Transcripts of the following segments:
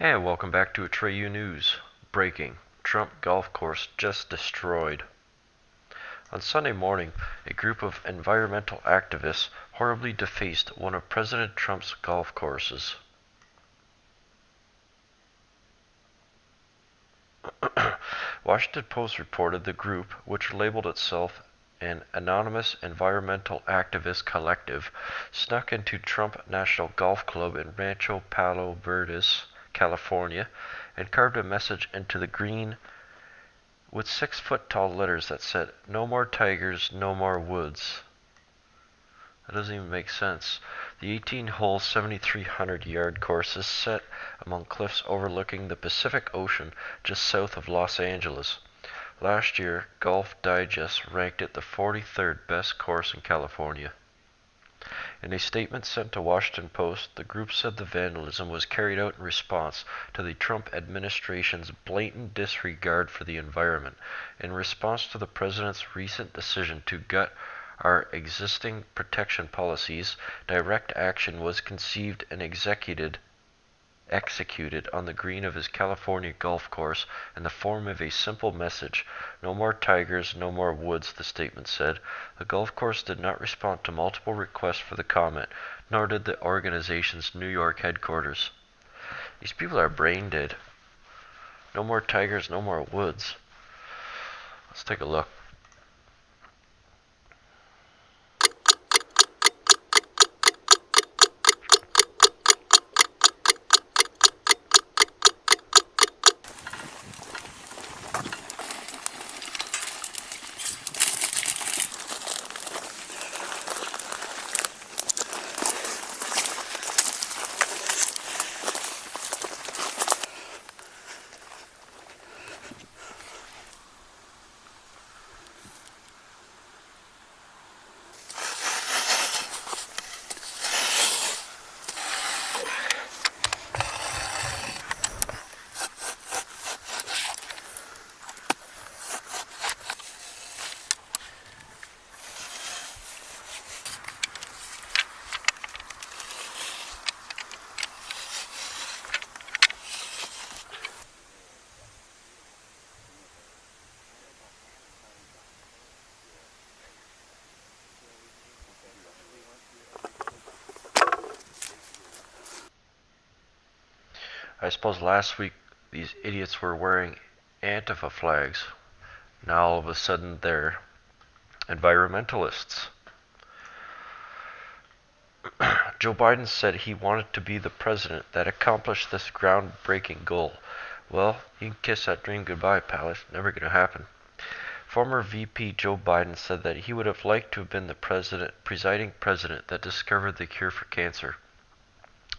And welcome back to Atreyu News. Breaking. Trump golf course just destroyed. On Sunday morning, a group of environmental activists horribly defaced one of President Trump's golf courses. Washington Post reported the group, which labeled itself an anonymous environmental activist collective, snuck into Trump National Golf Club in Rancho Palos Verdes, California, and carved a message into the green with 6-foot-tall letters that said, "No more tigers, no more woods." That doesn't even make sense. The 18-hole, 7,300-yard course is set among cliffs overlooking the Pacific Ocean just south of Los Angeles. Last year, Golf Digest ranked it the 43rd best course in California. In a statement sent to Washington Post, the group said the vandalism was carried out in response to the Trump administration's blatant disregard for the environment. In response to the president's recent decision to gut our existing protection policies, direct action was conceived and executed on the green of his California golf course in the form of a simple message. "No more tigers, no more woods," the statement said. The golf course did not respond to multiple requests for the comment, nor did the organization's New York headquarters. These people are brain dead. No more tigers, no more woods. Let's take a look. I suppose last week these idiots were wearing Antifa flags. Now all of a sudden they're environmentalists. Joe Biden said he wanted to be the president that accomplished this groundbreaking goal. Well, you can kiss that dream goodbye, pal. It's never going to happen. Former VP Joe Biden said that he would have liked to have been the presiding president that discovered the cure for cancer.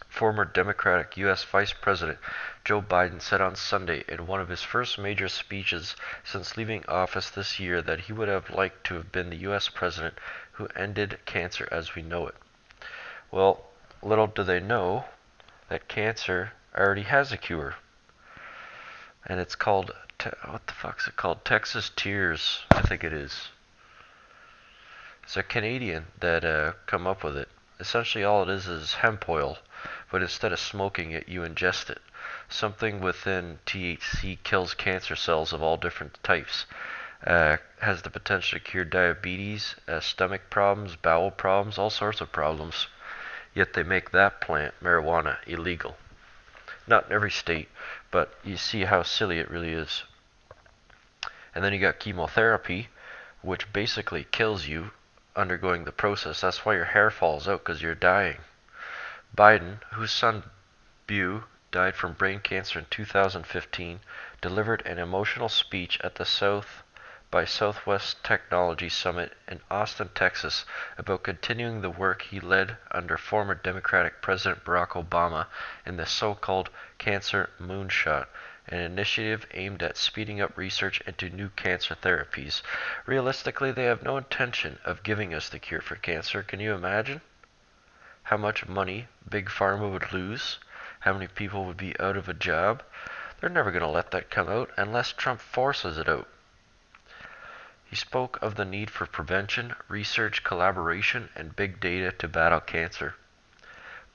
Former Democratic U.S. Vice President Joe Biden said on Sunday in one of his first major speeches since leaving office this year that he would have liked to have been the U.S. president who ended cancer as we know it. Well, little do they know that cancer already has a cure. And it's called, what the fuck's it called? Texas Tears, I think it is. It's a Canadian that come up with it. Essentially all it is hemp oil, but instead of smoking it, you ingest it. Something within THC kills cancer cells of all different types. Has the potential to cure diabetes, stomach problems, bowel problems, all sorts of problems. Yet they make that plant, marijuana, illegal. Not in every state, but you see how silly it really is. And then you got chemotherapy, which basically kills you undergoing the process. That's why your hair falls out, because you're dying. Biden, whose son Beau died from brain cancer in 2015, delivered an emotional speech at the South by Southwest Technology Summit in Austin, Texas, about continuing the work he led under former Democratic President Barack Obama in the so-called Cancer Moonshot, an initiative aimed at speeding up research into new cancer therapies. Realistically, they have no intention of giving us the cure for cancer. Can you imagine how much money Big Pharma would lose? How many people would be out of a job? They're never going to let that come out unless Trump forces it out. He spoke of the need for prevention, research, collaboration, and big data to battle cancer.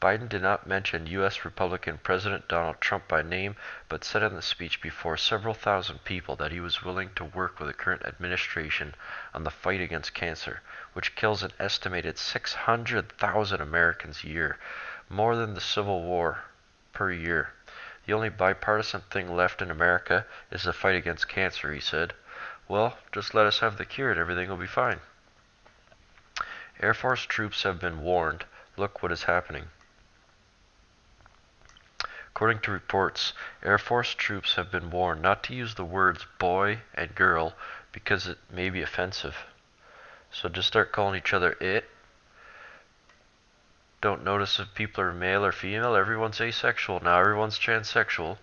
Biden did not mention U.S. Republican President Donald Trump by name, but said in the speech before several thousand people that he was willing to work with the current administration on the fight against cancer, which kills an estimated 600,000 Americans a year, more than the Civil War per year. The only bipartisan thing left in America is the fight against cancer, he said. Well, just let us have the cure and everything will be fine. Air Force troops have been warned. Look what is happening. According to reports, Air Force troops have been warned not to use the words boy and girl because it may be offensive. So just start calling each other it. Don't notice if people are male or female. Everyone's asexual now. Everyone's transsexual.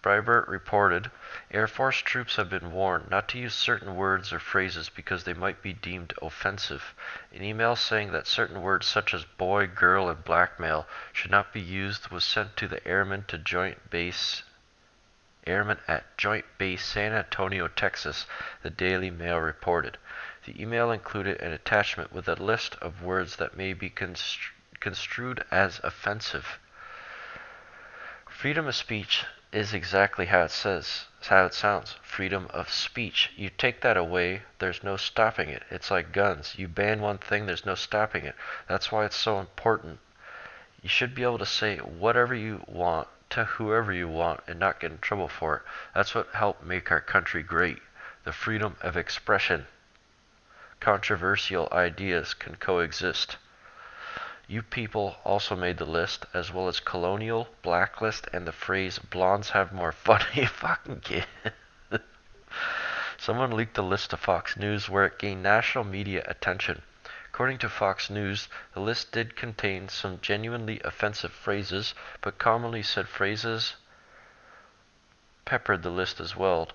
Breitbart reported, Air Force troops have been warned not to use certain words or phrases because they might be deemed offensive. An email saying that certain words such as boy, girl, and blackmail should not be used was sent to the airmen at Joint Base San Antonio, Texas, the Daily Mail reported. The email included an attachment with a list of words that may be construed as offensive. Freedom of speech is exactly how it sounds. Freedom of speech. You take that away, there's no stopping it. It's like guns. You ban one thing, there's no stopping it. That's why it's so important. You should be able to say whatever you want to whoever you want and not get in trouble for it. That's what helped make our country great. The freedom of expression. Controversial ideas can coexist. You people also made the list, as well as colonial, blacklist, and the phrase blondes have more fun. You fucking kid. Someone leaked the list to Fox News where it gained national media attention. According to Fox News, the list did contain some genuinely offensive phrases, but commonly said phrases peppered the list as well.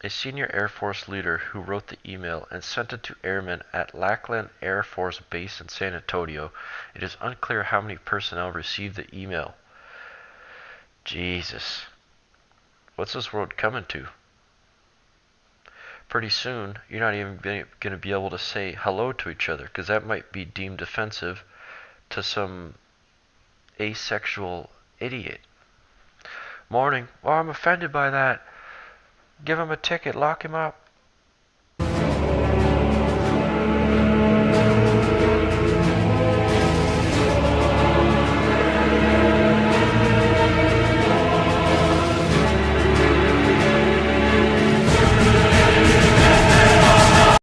A senior Air Force leader who wrote the email and sent it to airmen at Lackland Air Force Base in San Antonio. It is unclear how many personnel received the email. Jesus. What's this world coming to? Pretty soon, you're not even going to be able to say hello to each other, because that might be deemed offensive to some asexual idiot. Morning. Oh, I'm offended by that. Give him a ticket. Lock him up.